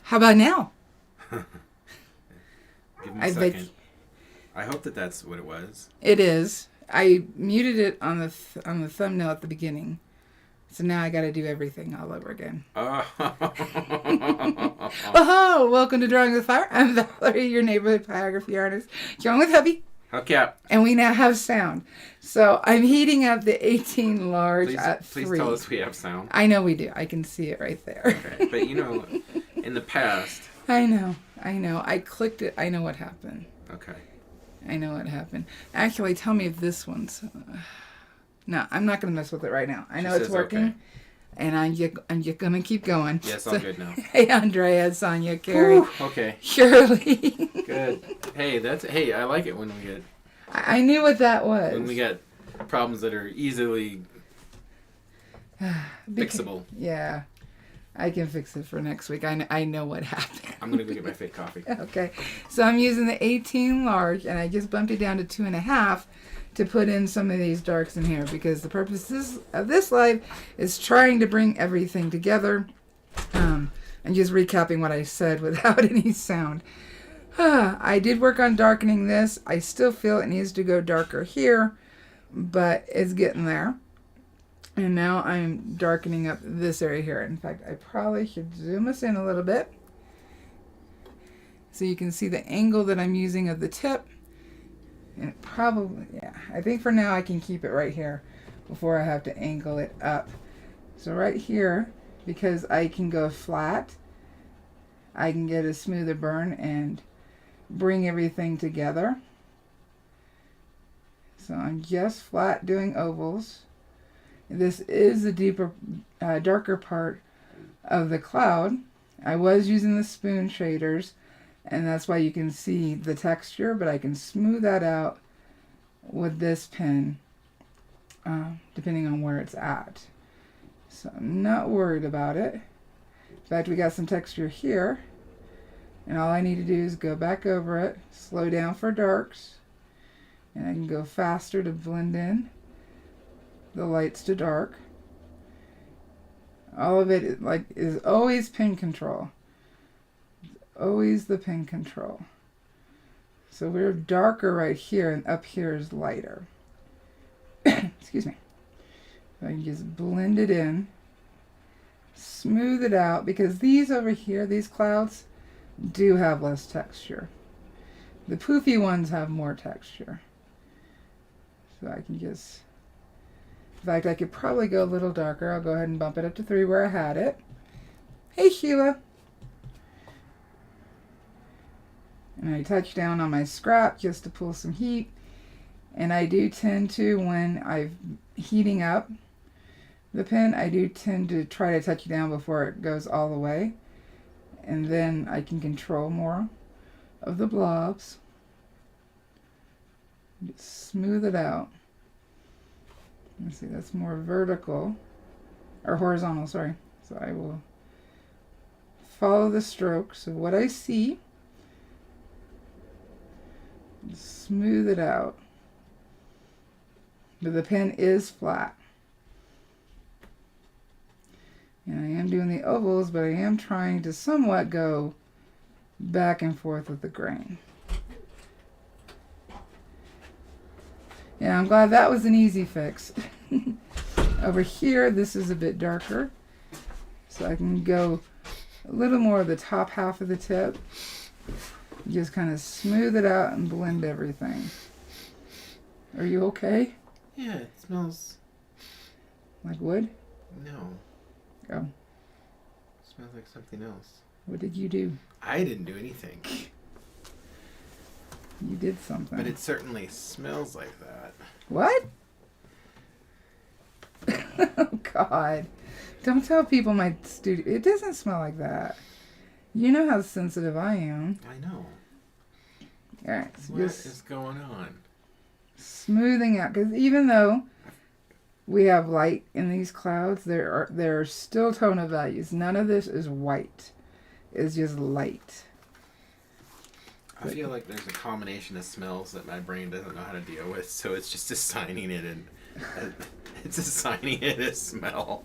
How about now? Give me a second. I hope that that's what it was. It is. I muted it on the thumbnail at the beginning. So now I got to do everything all over again. Oh, welcome to Drawing with Fire. I'm Valarie, your neighborhood pyrography artist. Going with hubby. Okay. And we now have sound. So I'm heating up the 18 large at 3. Please tell us we have sound. I know we do. I can see it right there. Okay. But you know, in the past. I know. I clicked it. I know what happened. Okay. I know what happened. Actually, tell me if this one's... No, I'm not going to mess with it right now. I know it's working. Okay. And I'm just going to keep going. Yes, all good now. Hey, Andrea, Sonia, Carrie. Whew, okay. Shirley. Good. Hey, I like it when we get... I knew what that was. When we get problems that are easily fixable. Yeah. I can fix it for next week. I know what happened. I'm going to go get my fake coffee. Okay. So I'm using the 18 large, and I just bumped it down to 2.5 to put in some of these darks in here, because the purpose of this live is trying to bring everything together. And just recapping what I said without any sound. I did work on darkening this. I still feel it needs to go darker here, but it's getting there. And now I'm darkening up this area here. In fact, I probably should zoom us in a little bit so you can see the angle that I'm using of the tip. And it probably, yeah, I think for now I can keep it right here before I have to angle it up. So right here, because I can go flat, I can get a smoother burn and bring everything together. So I'm just flat doing ovals. This is the deeper, darker part of the cloud. I was using the spoon shaders, and that's why you can see the texture, but I can smooth that out with this pen, depending on where it's at. So I'm not worried about it. In fact, we got some texture here, and all I need to do is go back over it, slow down for darks, and I can go faster to blend in the lights to dark. All of it is always pen control. Always the pen control. So we're darker right here, and up here is lighter. Excuse me. So I can just blend it in, smooth it out, because these over here, these clouds, do have less texture. The poofy ones have more texture. So I can just... In fact, I could probably go a little darker. I'll go ahead and bump it up to 3 where I had it. Hey, Sheila. And I touch down on my scrap just to pull some heat. And I do tend to, when I'm heating up the pen, I do tend to try to touch down before it goes all the way. And then I can control more of the blobs. Just smooth it out. Let's see, that's more vertical, or horizontal, sorry. So I will follow the strokes of what I see. Smooth it out. But the pen is flat. And I am doing the ovals, but I am trying to somewhat go back and forth with the grain. Yeah, I'm glad that was an easy fix. Over here, this is a bit darker. So I can go a little more of the top half of the tip. Just kind of smooth it out and blend everything. Are you okay? Yeah, it smells... Like wood? No. Oh. It smells like something else. What did you do? I didn't do anything. You did something. But it certainly smells like that. What? Oh, God. Don't tell people my studio... It doesn't smell like that. You know how sensitive I am. I know. All right. So what is going on? Smoothing out. Because even though we have light in these clouds, there are still tonal values. None of this is white. It's just light. I feel like there's a combination of smells that my brain doesn't know how to deal with, so it's just assigning it it's assigning it a smell.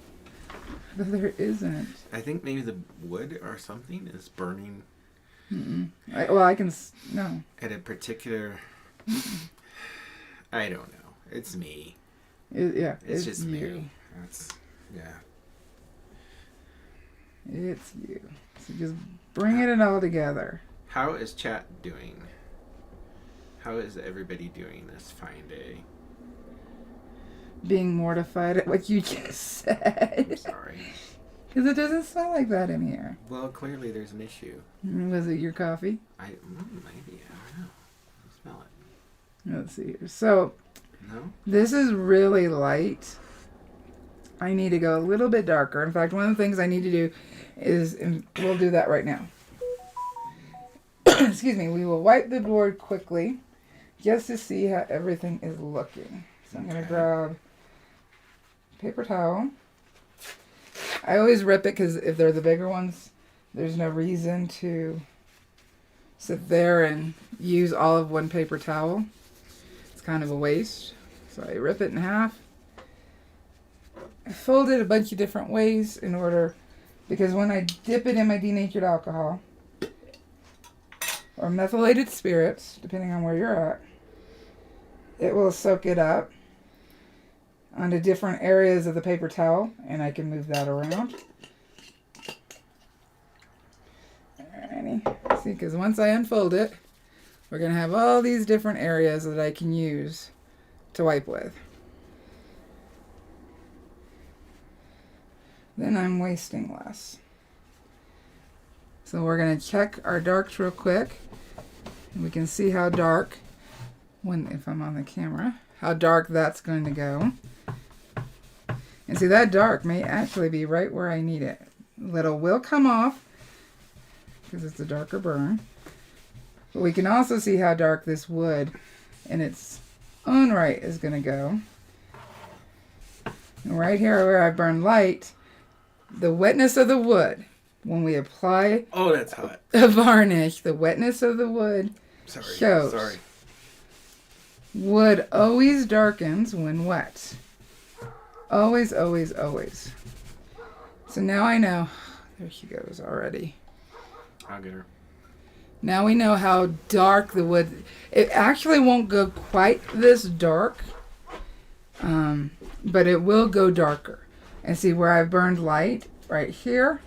But there isn't. I think maybe the wood or something is burning. I can... No. At a particular... I don't know. It's me. It's just you. me. Yeah. It's you. So just bringing it all together. How is chat doing? How is everybody doing this fine day? Being mortified at what you just said. I'm sorry. Because it doesn't smell like that in here. Well, clearly there's an issue. Was it your coffee? Maybe. I don't know. I smell it. Let's see here. So, no? This is really light. I need to go a little bit darker. In fact, one of the things I need to do is, and we'll do that right now. Excuse me. We will wipe the board quickly just to see how everything is looking. So I'm going to grab paper towel. I always rip it because if they're the bigger ones, there's no reason to sit there and use all of one paper towel. It's kind of a waste. So I rip it in half. I fold it a bunch of different ways in order, because when I dip it in my denatured alcohol or methylated spirits, depending on where you're at, it will soak it up onto different areas of the paper towel, and I can move that around. Alrighty. See, because once I unfold it, we're going to have all these different areas that I can use to wipe with. Then I'm wasting less. So we're going to check our darks real quick. And we can see how dark, if I'm on the camera, how dark that's going to go. And see, that dark may actually be right where I need it. Little will come off because it's a darker burn. But we can also see how dark this wood in its own right is going to go. And right here where I burn light, the wetness of the wood, when we apply that's hot. a varnish, the wetness of the wood shows. Sorry. Wood always darkens when wet. Always, always, always. So now I know. There she goes already. I'll get her. Now we know how dark the wood... It actually won't go quite this dark, but it will go darker. And see where I've burned light? Right here.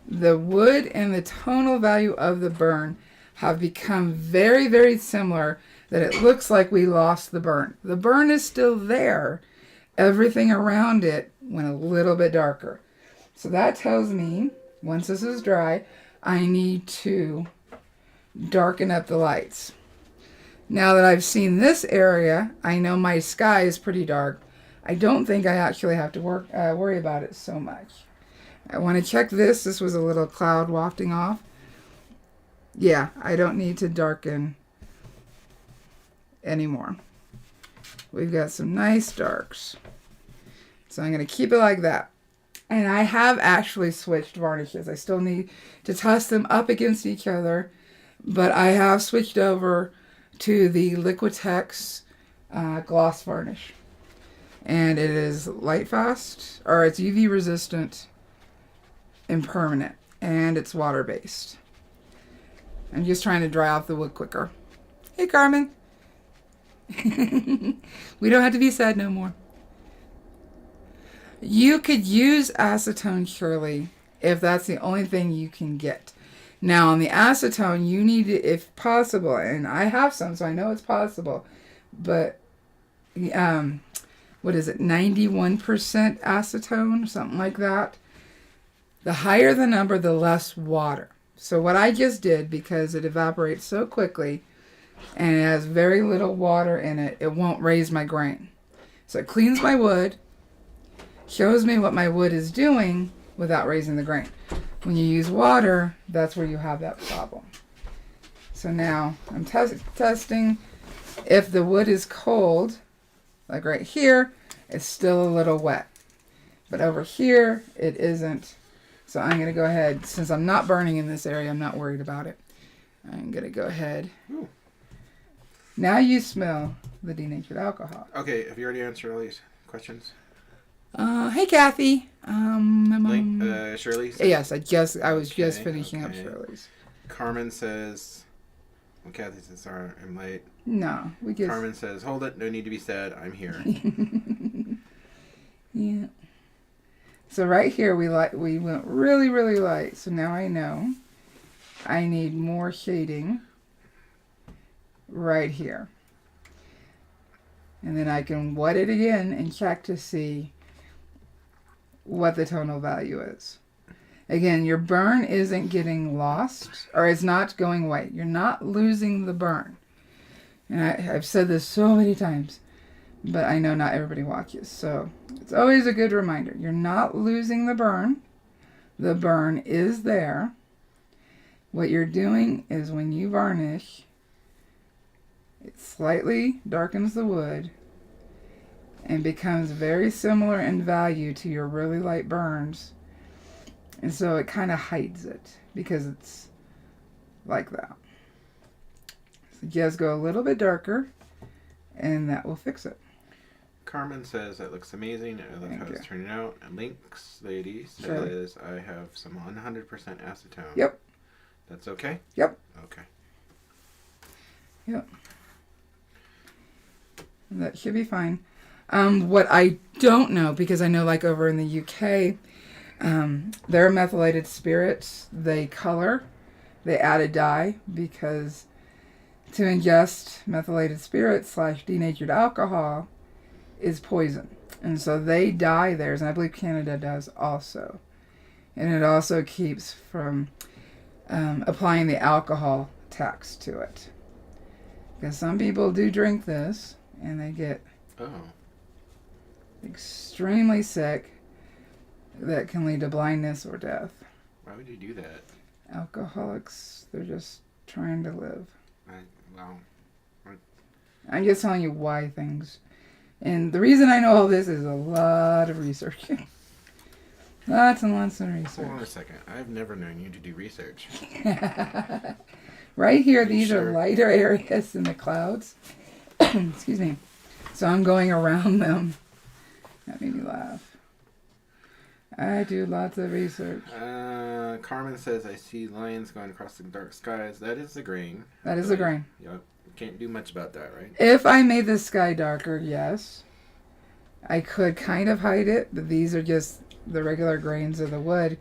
The wood and the tonal value of the burn have become very, very similar, that it looks like we lost the burn. The burn is still there. Everything around it went a little bit darker. So that tells me, once this is dry, I need to darken up the lights. Now that I've seen this area, I know my sky is pretty dark. I don't think I actually have to worry about it so much. I want to check this. This was a little cloud wafting off. Yeah, I don't need to darken anymore. We've got some nice darks. So I'm going to keep it like that. And I have actually switched varnishes. I still need to test them up against each other. But I have switched over to the Liquitex gloss varnish. And it is light fast, or it's UV resistant and permanent. And it's water based. I'm just trying to dry off the wood quicker. Hey, Carmen. We don't have to be sad no more. You could use acetone, surely, if that's the only thing you can get. Now, on the acetone, you need to, if possible, and I have some, so I know it's possible, but, what is it, 91% acetone, something like that. The higher the number, the less water. So what I just did, because it evaporates so quickly, and it has very little water in it, it won't raise my grain. So it cleans my wood, shows me what my wood is doing without raising the grain. When you use water, that's where you have that problem. So now I'm testing if the wood is cold, like right here, it's still a little wet. But over here, it isn't. So I'm going to go ahead, since I'm not burning in this area, I'm not worried about it. I'm going to go ahead. Ooh. Now you smell the denatured alcohol. Okay, have you already answered all these questions? Hey, Kathy. Shirley says, Yes, I was just okay, finishing up okay. Shirley's. Carmen says, well, Kathy says, sorry, I'm late. No, we just. Carmen says, hold it, no need to be sad, I'm here. Yeah. So right here we went really, really light. So now I know I need more shading right here. And then I can wet it again and check to see what the tonal value is. Again, your burn isn't getting lost, or it's not going away. You're not losing the burn. And I've said this so many times, but I know not everybody watches. So it's always a good reminder. You're not losing the burn. The burn is there. What you're doing is when you varnish, it slightly darkens the wood and becomes very similar in value to your really light burns. And so it kind of hides it because it's like that. So just go a little bit darker and that will fix it. Carmen says, that looks amazing. I love how it's turning out. And Lynx Lady says, I have some 100% acetone. Yep. That's okay? Yep. Okay. Yep. That should be fine. What I don't know, because I know like over in the UK, their methylated spirits, they color, they add a dye, because to ingest methylated spirits / denatured alcohol is poison. And so they dye theirs, and I believe Canada does also. And it also keeps from applying the alcohol tax to it. Because some people do drink this, and they get extremely sick. That can lead to blindness or death. Why would you do that? Alcoholics, they're just trying to live. Wow. I'm just telling you why things. And the reason I know all this is a lot of research. Lots and lots of research. Hold on a second. I've never known you to do research. Right here, these are lighter areas in the clouds. Excuse me. So I'm going around them. That made me laugh. I do lots of research. Carmen says, I see lions going across the dark skies. That is the grain. That is the grain. Yep. Can't do much about that, right? If I made the sky darker, yes. I could kind of hide it, but these are just the regular grains of the wood.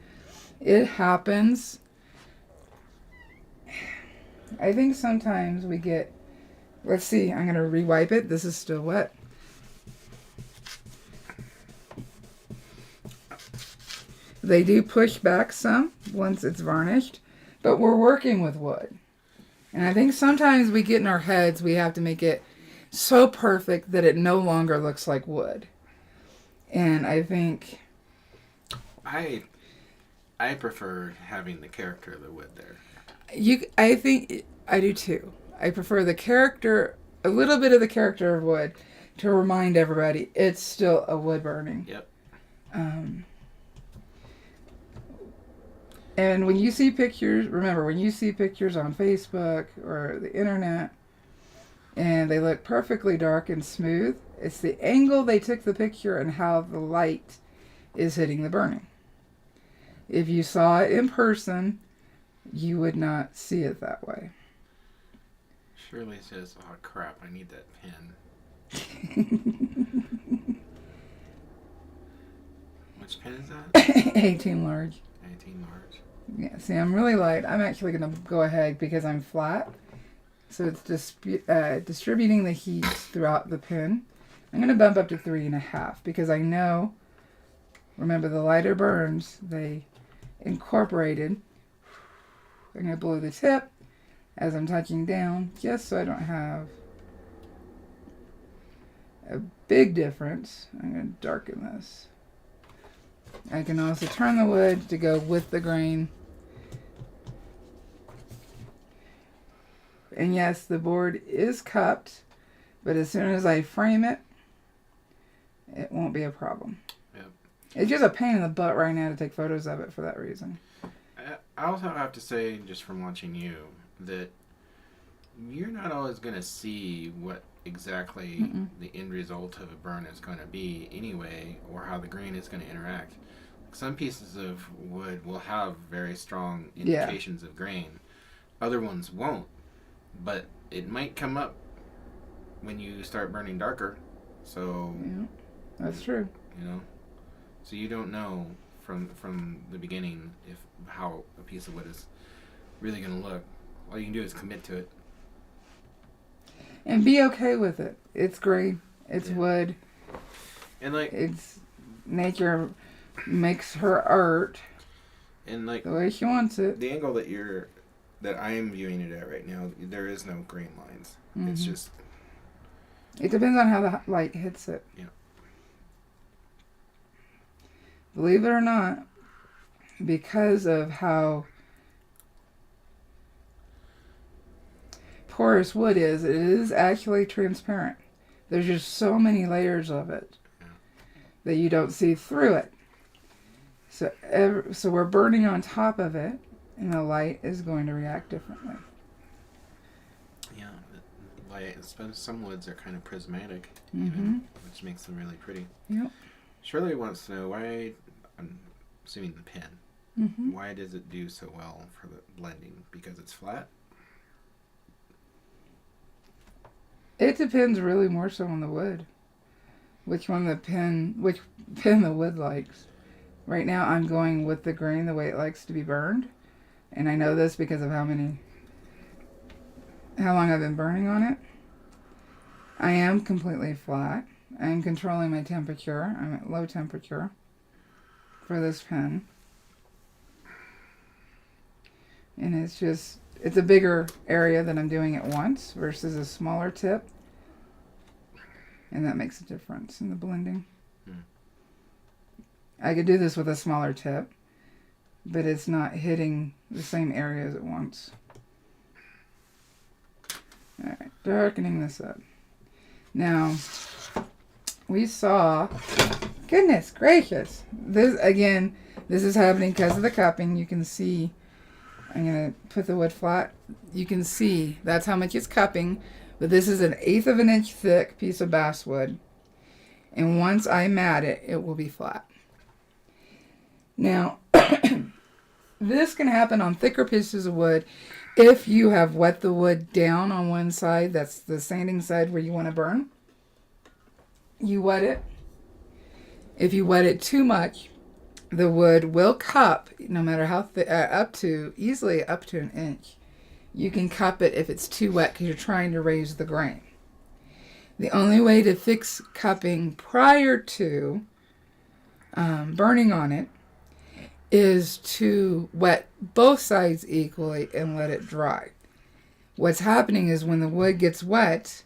It happens. I think sometimes we get... Let's see, I'm going to re-wipe it. This is still wet. They do push back some once it's varnished, but we're working with wood. And I think sometimes we get in our heads, we have to make it so perfect that it no longer looks like wood. And I think... I prefer having the character of the wood there. I think I do too. I prefer the character, a little bit of the character of wood, to remind everybody it's still a wood burning. Yep. And when you see pictures, remember, when you see pictures on Facebook or the internet, and they look perfectly dark and smooth, it's the angle they took the picture and how the light is hitting the burning. If you saw it in person, you would not see it that way. Shirley says, oh crap, I need that pen. Which pen is that? 18 large. 18 large. Yeah, see, I'm really light. I'm actually going to go ahead because I'm flat. So it's distributing the heat throughout the pen. I'm going to bump up to 3.5 because I know, remember the lighter burns, they incorporated. I'm going to blow the tip as I'm touching down just so I don't have a big difference. I'm going to darken this. I can also turn the wood to go with the grain. And yes, the board is cupped, but as soon as I frame it, it won't be a problem. Yep. It's just a pain in the butt right now to take photos of it for that reason. I also have to say, just from watching you, that you're not always going to see what exactly the end result of a burn is going to be anyway, or how the grain is going to interact. Some pieces of wood will have very strong indications of grain. Other ones won't, but it might come up when you start burning darker. So yeah, that's true. You know, so you don't know from the beginning if how a piece of wood is really going to look. All you can do is commit to it and be okay with it. It's grain. It's wood. And like it's nature makes her art. And like the way she wants it. The angle that I am viewing it at right now, there is no grain lines. It's just. It depends on how the light hits it. Yeah. Believe it or not, because of how porous wood is, it is actually transparent. There's just so many layers of it that you don't see through it. So we're burning on top of it, and the light is going to react differently. Yeah, light. Some woods are kind of prismatic, which makes them really pretty. Yep. Shirley wants to know why. I'm assuming the pen. Why does it do so well for the blending? Because it's flat? It depends really more so on the wood. Which pen the wood likes. Right now I'm going with the grain the way it likes to be burned. And I know this because of how long I've been burning on it. I am completely flat. I am controlling my temperature. I'm at low temperature for this pen. And it's a bigger area that I'm doing at once versus a smaller tip. And that makes a difference in the blending. I could do this with a smaller tip, but it's not hitting the same areas at once. Alright, darkening this up. Now, we saw, goodness gracious, this is happening because of the cupping. You can see, I'm going to put the wood flat. You can see that's how much it's cupping, but this is 1/8 of an inch thick piece of basswood. And once I mat it, it will be flat. Now, this can happen on thicker pieces of wood if you have wet the wood down on one side. That's the sanding side where you want to burn. You wet it. If you wet it too much, the wood will cup, no matter how thick, easily up to 1 inch. You can cup it if it's too wet because you're trying to raise the grain. The only way to fix cupping prior to burning on it is to wet both sides equally and let it dry. What's happening is when the wood gets wet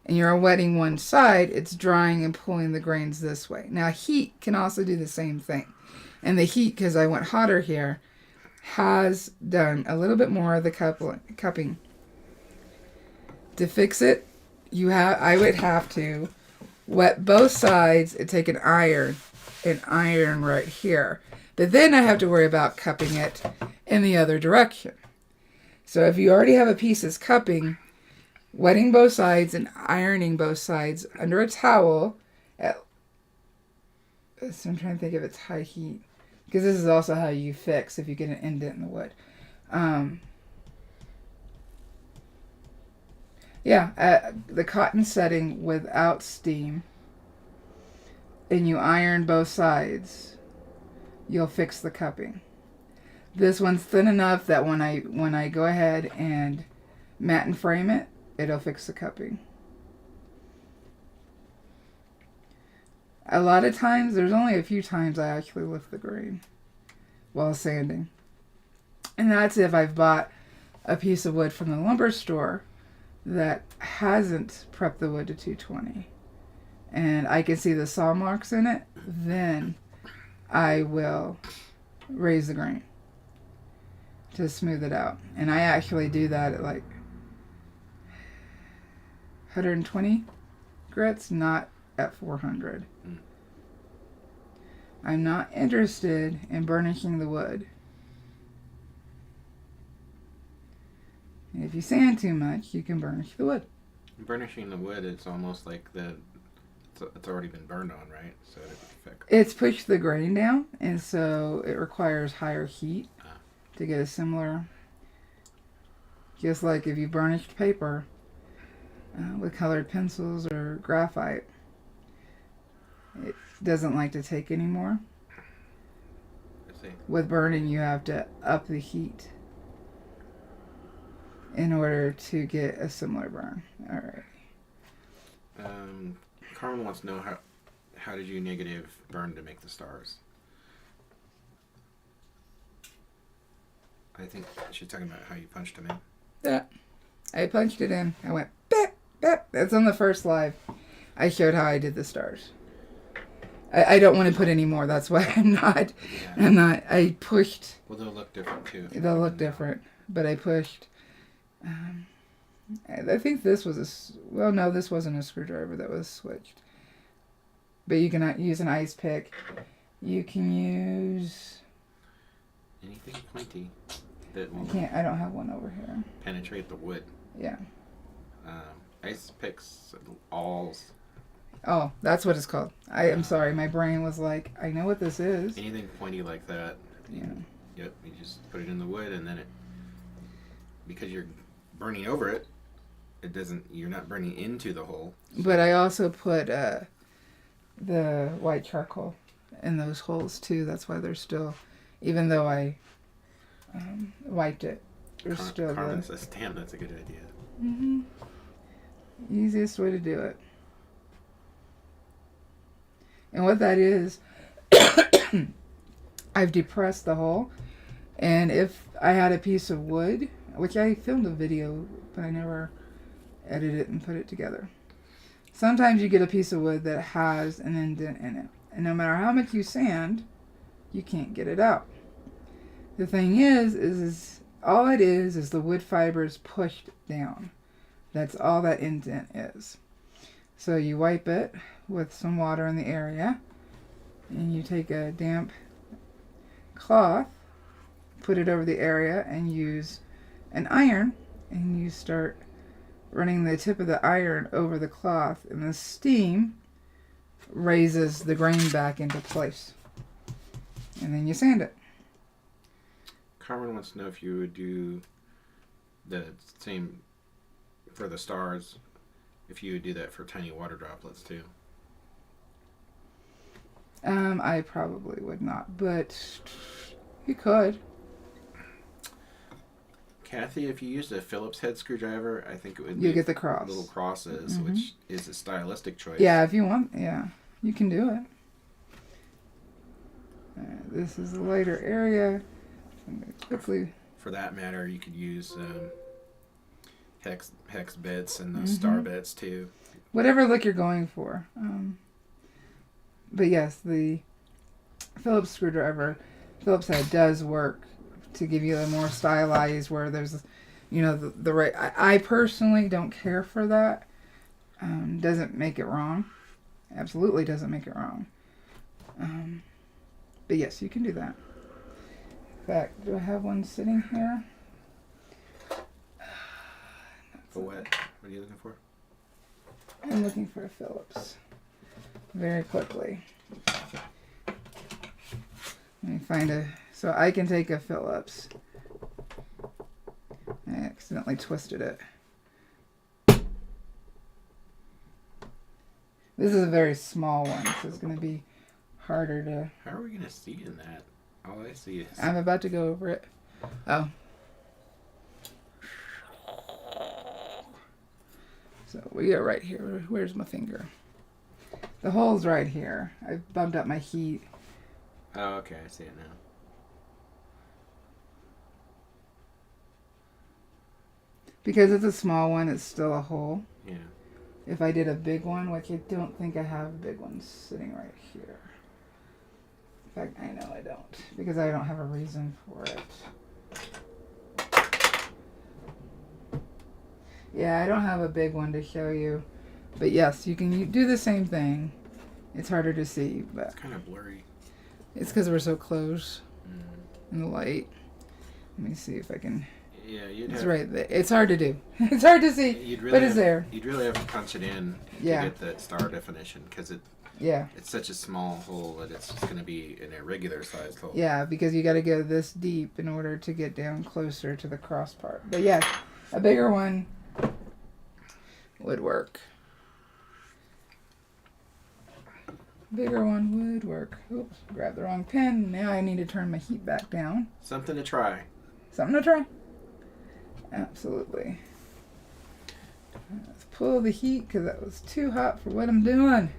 and you're wetting one side, it's drying and pulling the grains this way. Now heat can also do the same thing. And the heat, because I went hotter here, has done a little bit more of the cupping. To fix it, I would have to wet both sides and take an iron right here. But then I have to worry about cupping it in the other direction. So if you already have a piece that's cupping, wetting both sides and ironing both sides under a towel so I'm trying to think if it's high heat. Because this is also how you fix if you get an indent in the wood. The cotton setting without steam, and you iron both sides, you'll fix the cupping. This one's thin enough that when I go ahead and mat and frame it, it'll fix the cupping. A lot of times, there's only a few times I actually lift the grain while sanding. And that's if I've bought a piece of wood from the lumber store that hasn't prepped the wood to 220. And I can see the saw marks in it, then I will raise the grain to smooth it out. And I actually do that at like 120 grits, not at 400. I'm not interested in burnishing the wood. And if you sand too much, you can burnish the wood. Burnishing the wood, it's almost like it's already been burned on, right? So it affects. It's pushed the grain down, and so it requires higher heat to get a similar. Just like if you burnished paper with colored pencils or graphite, it doesn't like to take anymore. I see. With burning, you have to up the heat in order to get a similar burn. All right. Carmen wants to know how did you negative burn to make the stars? I think she's talking about how you punched them in. Yeah. I punched it in. I went, beep, beep. That's on the first live. I showed how I did the stars. I don't want to put any more. That's why I'm not. I pushed. Well, they'll look different too. They'll look different. But I pushed. I think this was well, no, this wasn't a screwdriver that was switched. But you can use an ice pick. You can use anything pointy that will I don't have one over here. penetrate the wood. Yeah. Ice picks, awls. Oh, that's what it's called. I am sorry. My brain was like, I know what this is. Anything pointy like that. Yeah. Yep. You just put it in the wood, and then because you're burning over it, you're not burning into the hole. So. But I also put the white charcoal in those holes too. That's why they're still, even though I wiped it, there's still. Carmen says, "Damn, that's a good idea." Mm-hmm. Easiest way to do it. And what that is, I've depressed the hole, and if I had a piece of wood, which I filmed a video, but I never edited it and put it together. Sometimes you get a piece of wood that has an indent in it, and no matter how much you sand, you can't get it out. The thing is all it is the wood fibers pushed down. That's all that indent is. So you wipe it with some water in the area, and you take a damp cloth, put it over the area, and use an iron, and you start running the tip of the iron over the cloth, and the steam raises the grain back into place. And then you sand it. Carmen wants to know if you would do the same for the stars, if you would do that for tiny water droplets too. I probably would not, but you could. Kathy, if you used a Phillips head screwdriver, I think it would you get the cross. Little crosses, Mm-hmm. which is a stylistic choice. Yeah, if you want, you can do it. This is a lighter area. I'm going to quickly. For that matter, you could use hex bits and those star bits too. Whatever look you're going for. But yes, the Phillips head does work to give you a more stylized where there's, the right. I personally don't care for that. Doesn't make it wrong. Absolutely doesn't make it wrong. But yes, you can do that. In fact, do I have one sitting here? For what? What are you looking for? I'm looking for a Phillips. Very quickly. Let me find so I can take a Phillips. I accidentally twisted it. This is a very small one, so it's going to be harder to... How are we going to see in that? All I see is... I'm about to go over it. Oh. So we go right here. Where's my finger? The hole's right here. I bumped up my heat. Oh, okay. I see it now. Because it's a small one, it's still a hole. Yeah. If I did a big one, which I don't think I have a big one sitting right here. In fact, I know I don't. Because I don't have a reason for it. Yeah, I don't have a big one to show you. But yes, you can do the same thing. It's harder to see, but... It's kind of blurry. It's because we're so close in the light. Let me see if I can... Yeah, it's right there. It's hard to do. It's hard to see, but it's there. You'd really have to punch it in to get that star definition, because it's such a small hole that it's just going to be an irregular sized hole. Yeah, because you got to go this deep in order to get down closer to the cross part. But yes, a bigger one would work. Bigger one would work. Oops, grabbed the wrong pen. Now I need to turn my heat back down. Something to try. Something to try. Absolutely. Let's pull the heat because that was too hot for what I'm doing.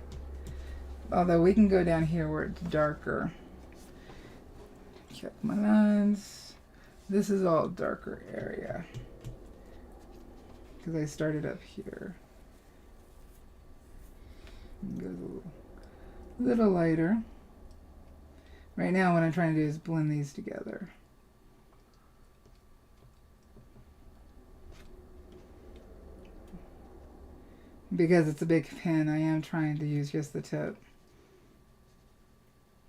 Although we can go down here where it's darker. Check my lines. This is all darker area. Because I started up here. It goes a little lighter. Right now what I'm trying to do is blend these together. Because it's a big pen, I am trying to use just the tip.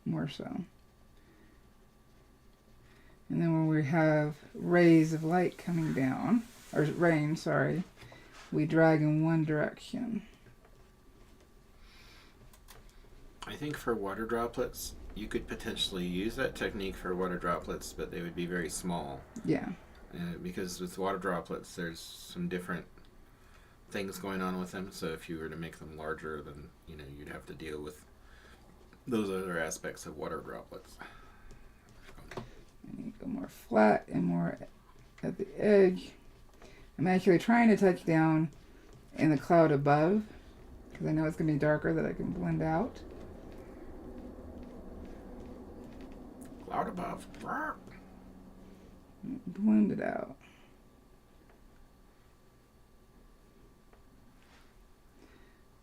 More so. And then when we have rays of light coming down, or rain, sorry, we drag in one direction. I think for water droplets, you could potentially use that technique for water droplets, but they would be very small. Yeah. Because with water droplets, there's some different things going on with them. So if you were to make them larger, then you'd have to deal with those other aspects of water droplets. I need to go more flat and more at the edge. I'm actually trying to touch down in the cloud above because I know it's going to be darker that I can blend out. Cloud above. Blend it out.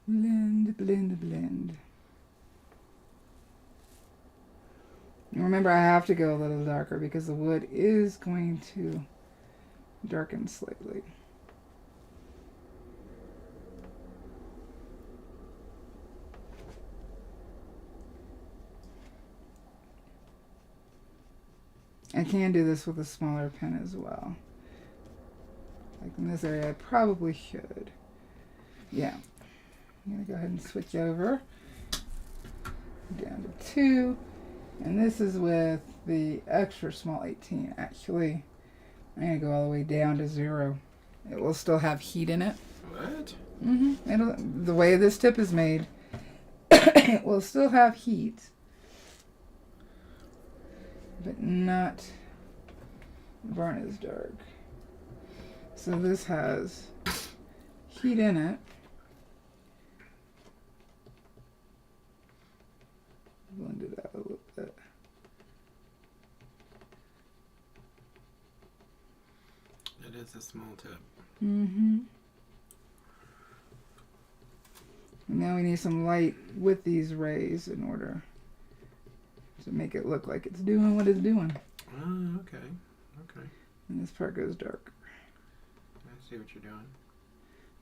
Blend, blend, blend. And remember, I have to go a little darker because the wood is going to darken slightly. I can do this with a smaller pen as well. Like in this area, I probably should. Yeah. I'm going to go ahead and switch over down to 2. And this is with the extra small 18. Actually, I'm going to go all the way down to 0. It will still have heat in it. What? Mm-hmm. The way this tip is made, it will still have heat, but not varnish dark. So this has heat in it. Blend it out a little bit. It is a small tip. Mm-hmm. And now we need some light with these rays in order to make it look like it's doing what it's doing. Oh, okay. Okay. And this part goes dark. I see what you're doing.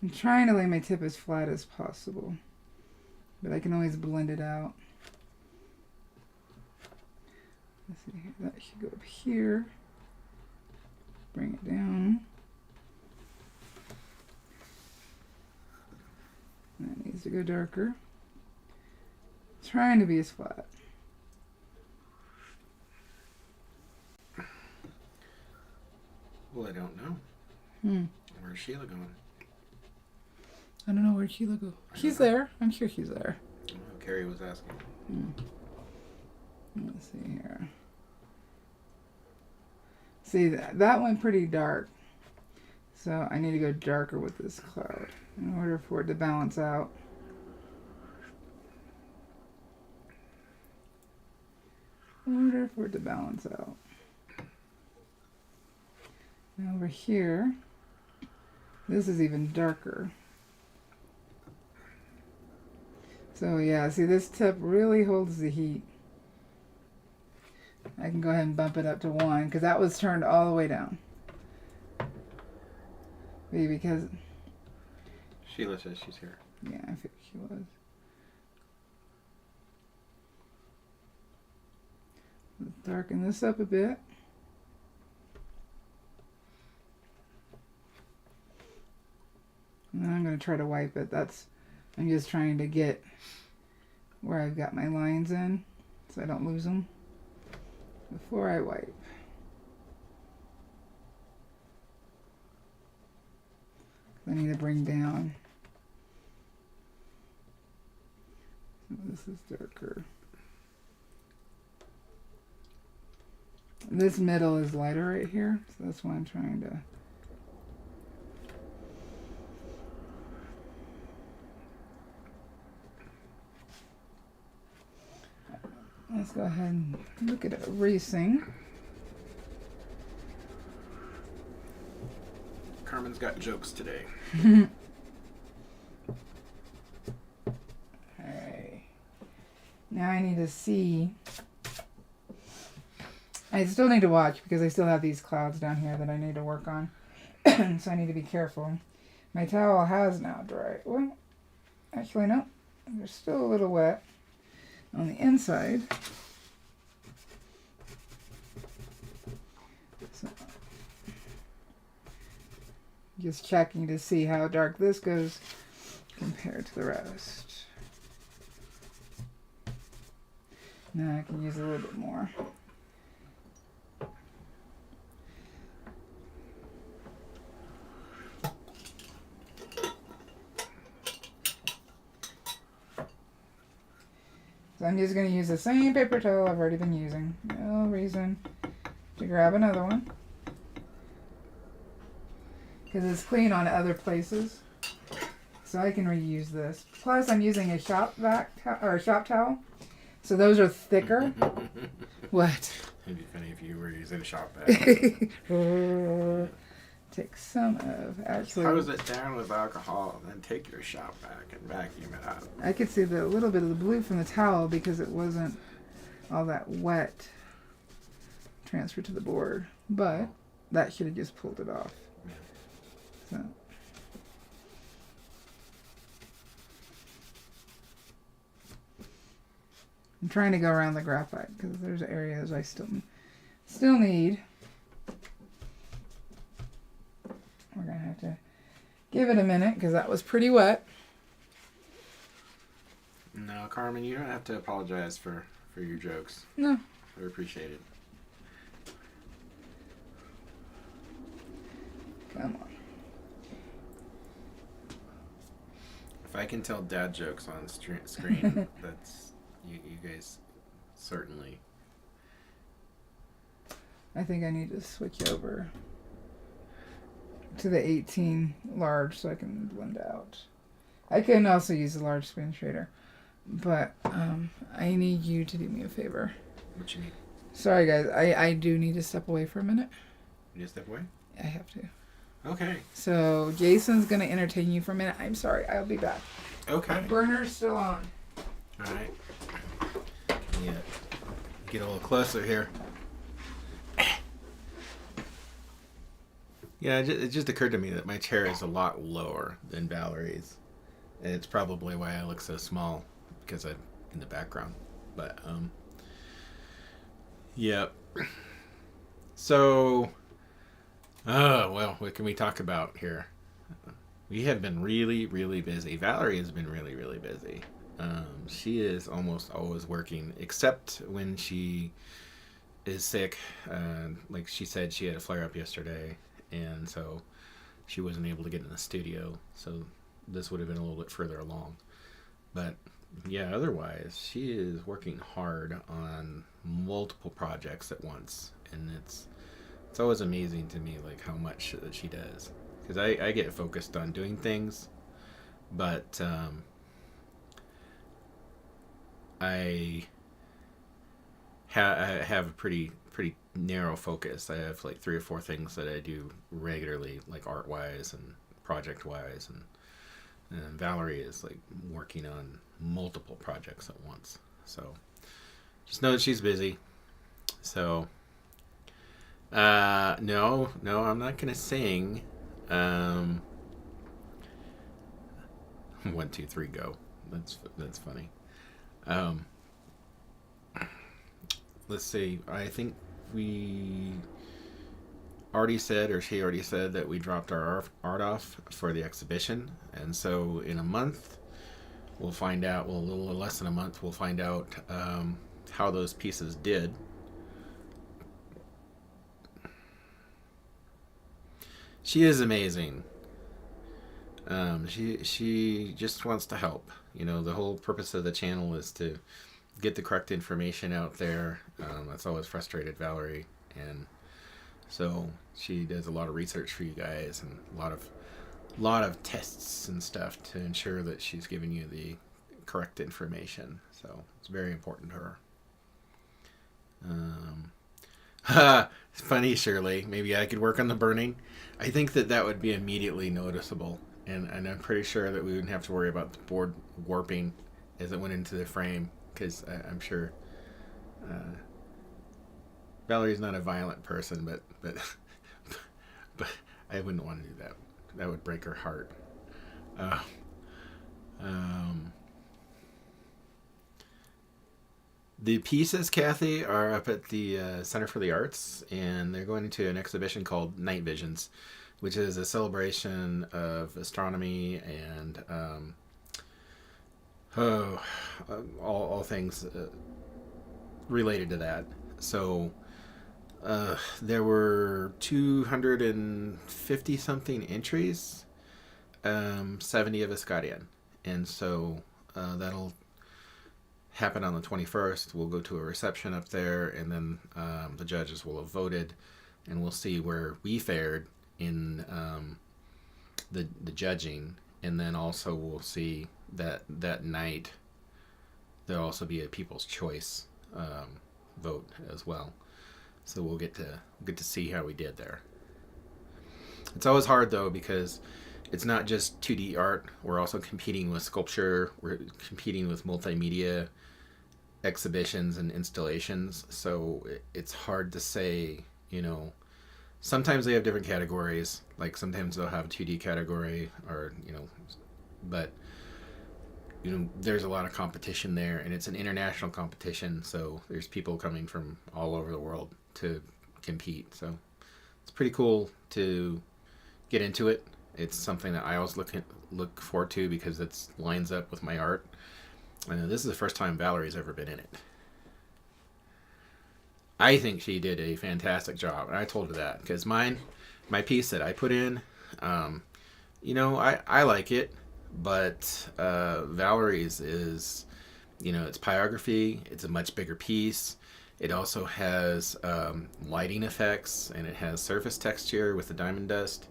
I'm trying to lay my tip as flat as possible, but I can always blend it out. Let's see here. That should go up here. Bring it down. That needs to go darker. Trying to be as flat. Well, I don't know. Where's Sheila going? I don't know where Sheila goes. She's there. I'm sure she's there. Oh, Carrie was asking. Let's see here. See, that went pretty dark. So I need to go darker with this cloud in order for it to balance out. In order for it to balance out. Now over here, this is even darker. So yeah, see, this tip really holds the heat. I can go ahead and bump it up to 1 because that was turned all the way down. Because Sheila says she's here. Yeah, I think she was. Let's darken this up a bit. going to try to wipe it. I'm just trying to get where I've got my lines in so I don't lose them before I wipe. I need to bring down. This is darker. This middle is lighter right here, so that's why I'm trying to. Let's go ahead and look at erasing. Carmen's got jokes today. Alright. Now I need to see. I still need to watch because I still have these clouds down here that I need to work on. So I need to be careful. My towel has now dried. Well, actually no. They're still a little wet on the inside. So, just checking to see how dark this goes compared to the rest. Now I can use a little bit more. So I'm just going to use the same paper towel I've already been using. No reason to grab another one. Because it's clean on other places. So I can reuse this. Plus I'm using a shop towel. So those are thicker. What? It'd be funny if you were using a shop bag. Take some of, actually. Close it down with alcohol and then take your shop bag and vacuum it out. I could see the little bit of the blue from the towel because it wasn't all that wet transferred to the board. But that should have just pulled it off. So. I'm trying to go around the graphite because there's areas I still need. We're going to have to give it a minute because that was pretty wet. No, Carmen, you don't have to apologize for your jokes. No. I appreciate it. Come on. If I can tell dad jokes on screen, that's you guys certainly. I think I need to switch over to the 18 large so I can blend out. I can also use the large spoon shader, but I need you to do me a favor. What you need? Sorry guys, I do need to step away for a minute. You need to step away? I have to. Okay. So Jason's gonna entertain you for a minute. I'm sorry, I'll be back. Okay. Burner's still on. All right. Yeah. Get a little closer here. Yeah, it just occurred to me that my chair is a lot lower than Valarie's. And it's probably why I look so small, because I'm in the background. But, yep. So, well, what can we talk about here? We have been really, really busy. Valarie has been really, really busy. She is almost always working, except when she is sick. Like she said, she had a flare-up yesterday. And so she wasn't able to get in the studio. So this would have been a little bit further along. But yeah, otherwise, she is working hard on multiple projects at once. And it's always amazing to me, like how much that she does. Because I get focused on doing things. But I have a pretty narrow focus. I have like 3 or 4 things that I do regularly, like art wise and project wise, and Valarie is like working on multiple projects at once. So just know that she's busy. So no, I'm not gonna sing. 1, 2, 3, go. That's funny. Let's see. I think already said, or she already said, that we dropped our art off for the exhibition. And so in a month, we'll find out, well, a little less than a month, we'll find out how those pieces did. She is amazing. She just wants to help. You know, the whole purpose of the channel is to get the correct information out there. That's always frustrated Valarie, and so she does a lot of research for you guys and a lot of tests and stuff to ensure that she's giving you the correct information. So it's very important to her. It's funny, Shirley. Maybe I could work on the burning. I think that would be immediately noticeable, and I'm pretty sure that we wouldn't have to worry about the board warping as it went into the frame, because I'm sure Valarie's not a violent person, but I wouldn't want to do that. That would break her heart. The pieces, Kathy, are up at the Center for the Arts, and they're going into an exhibition called Night Visions, which is a celebration of astronomy and all things related to that. So there were 250 something entries, 70 of us got in, and so that'll happen on the 21st. We'll go to a reception up there, and then the judges will have voted, and we'll see where we fared in the judging, and then also we'll see that night there'll also be a People's Choice vote as well. So we'll get to see how we did there. It's always hard though, because it's not just 2D art. We're also competing with sculpture. We're competing with multimedia exhibitions and installations. So it's hard to say, you know, sometimes they have different categories. Like sometimes they'll have a 2D category, or, you know, but, you know, there's a lot of competition there, and it's an international competition. So there's people coming from all over the world to compete. So it's pretty cool to get into it. It's something that I always look forward to, because it lines up with my art. This is the first time Valarie's ever been in it. I think she did a fantastic job, and I told her that, because my piece that I put in, you know, I like it, but Valarie's is, you know, it's pyrography. It's a much bigger piece. It also has lighting effects, and it has surface texture with the diamond dust.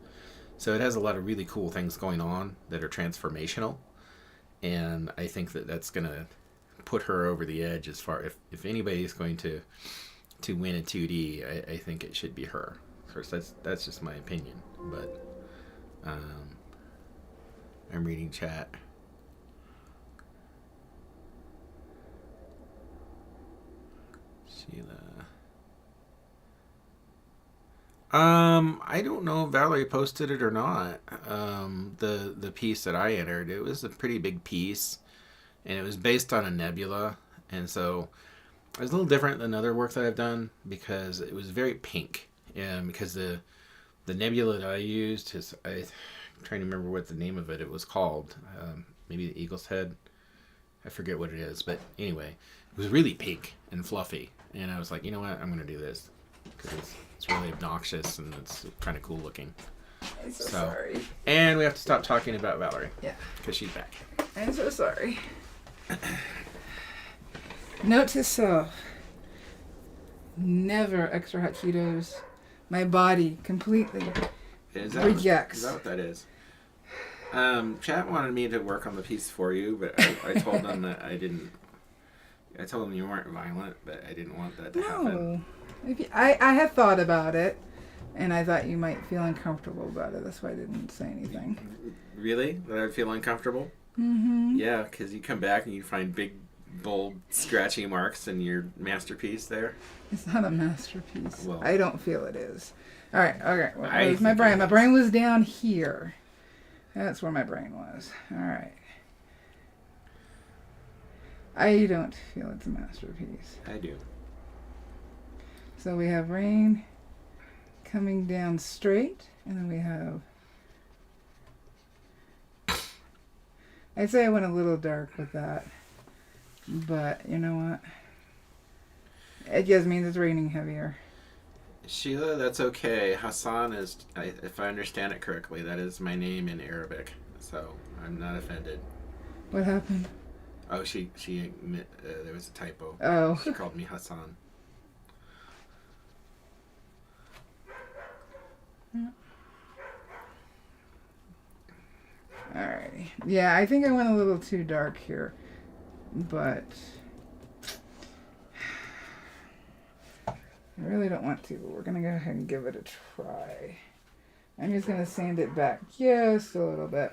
So it has a lot of really cool things going on that are transformational, and I think that's going to put her over the edge as far, if anybody's going to win in 2D, I think it should be her. Of course, that's just my opinion, but I'm reading chat. Sheila. I don't know if Valarie posted it or not. The piece that I entered, it was a pretty big piece, and it was based on a nebula, and so it was a little different than other work that I've done, because it was very pink, and because the nebula that I used is, I'm trying to remember what the name of it was called. Maybe the Eagle's Head. I forget what it is, but anyway, it was really pink and fluffy, and I was like, you know what, I'm going to do this, because it's really obnoxious and it's kind of cool looking. I'm so sorry. And we have to stop talking about Valarie. Yeah. Because she's back. I'm so sorry. Note to self. Never extra hot Cheetos. My body completely rejects. Is that what that is? Chat wanted me to work on the piece for you, but I told them that I didn't. I told them you weren't violent, but I didn't want that to happen. I had thought about it, and I thought you might feel uncomfortable about it. That's why I didn't say anything. Really? That I feel uncomfortable? Mm-hmm. Yeah, because you come back and you find big, bold, scratchy marks in your masterpiece there. It's not a masterpiece. Well, I don't feel it is. All right. Okay. Well, where's my brain? My brain was down here. That's where my brain was. All right. I don't feel it's a masterpiece. I do. So we have rain coming down straight, and then we have, I'd say I went a little dark with that, but you know what? It just means it's raining heavier. Sheila, that's okay. Hassan is, if I understand it correctly, that is my name in Arabic, so I'm not offended. What happened? Oh, there was a typo. Oh. She called me Hassan. Alrighty. Yeah, I think I went a little too dark here, but I really don't want to, but we're going to go ahead and give it a try. I'm just going to sand it back just a little bit.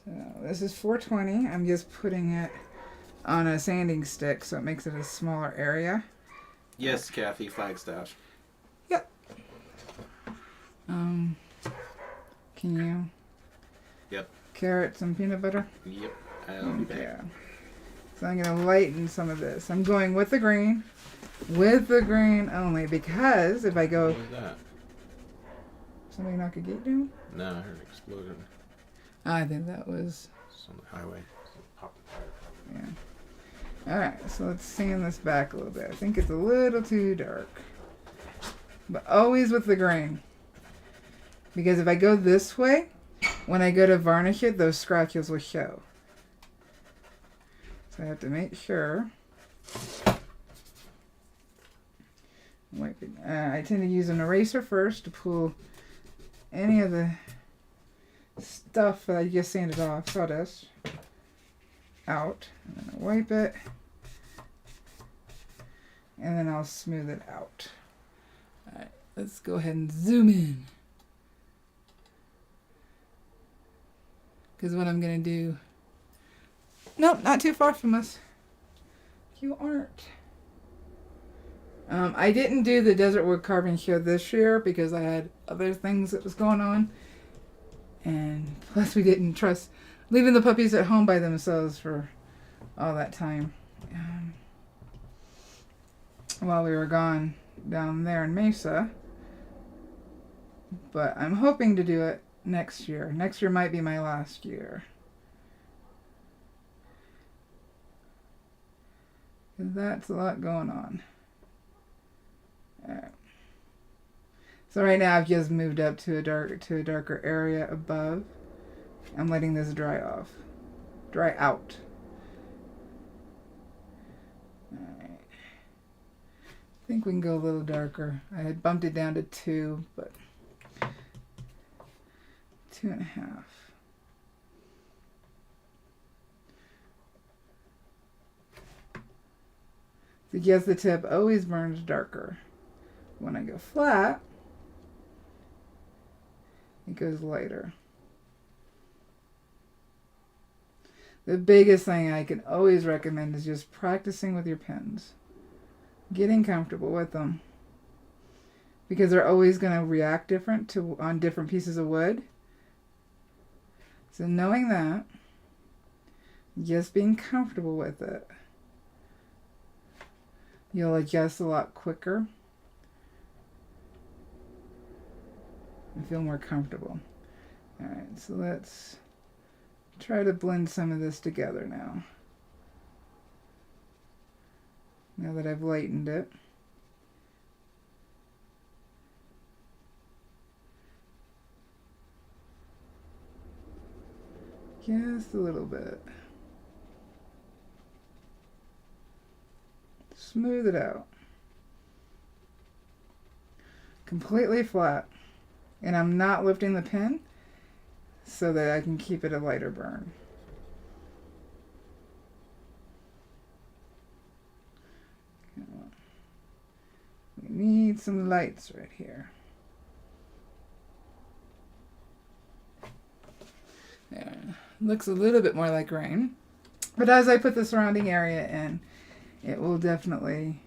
So this is 420. I'm just putting it on a sanding stick so it makes it a smaller area. Yes, Kathy Flagstaff. Yep. Can you? Yep. Carrots and peanut butter? Yep. I'll be back. Yeah. So I'm going to lighten some of this. I'm going with the green. With the green only, because if I go... What was that? Somebody knock a gate down? No, I heard an explosion. I think that was... It's on the highway. Yeah. Alright, so let's sand this back a little bit. I think it's a little too dark. But always with the grain. Because if I go this way, when I go to varnish it, those scratches will show. So I have to make sure. I tend to use an eraser first to pull any of the stuff that I just sanded off, sawdust, out. And then I wipe it. And then I'll smooth it out. Alright, let's go ahead and zoom in. Because what I'm going to do... Nope, not too far from us. You aren't. I didn't do the desert wood carving show this year because I had other things that was going on. And plus we didn't trust leaving the puppies at home by themselves for all that time. While we were gone down there in Mesa. But I'm hoping to do it next year. Next year might be my last year. That's a lot going on. Alright. So right now I've just moved up to a darker area above. I'm letting this dry off. Dry out. Alright. I think we can go a little darker. I had bumped it down to 2, but 2.5. So yes, the tip always burns darker. When I go flat, it goes lighter. The biggest thing I can always recommend is just practicing with your pens. Getting comfortable with them. Because they're always going to react different on different pieces of wood. So knowing that, just being comfortable with it, you'll adjust a lot quicker and feel more comfortable. Alright, so let's try to blend some of this together now. Now that I've lightened it. Just a little bit. Smooth it out. Completely flat. And I'm not lifting the pen so that I can keep it a lighter burn. We need some lights right here. There. Looks a little bit more like rain. But as I put the surrounding area in, it will definitely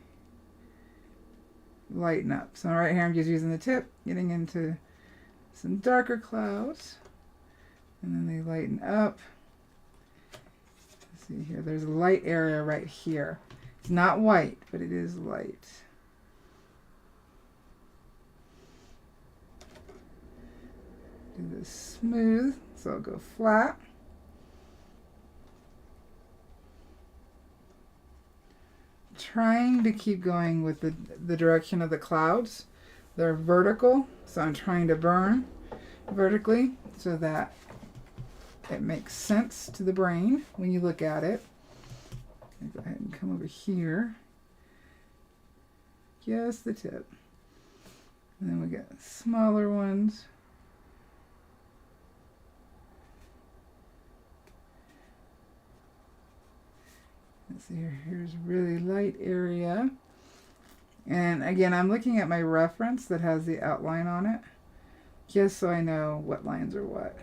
lighten up. So right here I'm just using the tip, getting into some darker clouds. And then they lighten up. Let's see here. There's a light area right here. It's not white, but it is light. do this smooth, so I'll go flat. Trying to keep going with the direction of the clouds. They're vertical, so I'm trying to burn vertically so that it makes sense to the brain when you look at it. Go ahead and come over here. Just the tip. And then we got smaller ones. Let's see here. Here's really light area. And again, I'm looking at my reference that has the outline on it, just so I know what lines are what.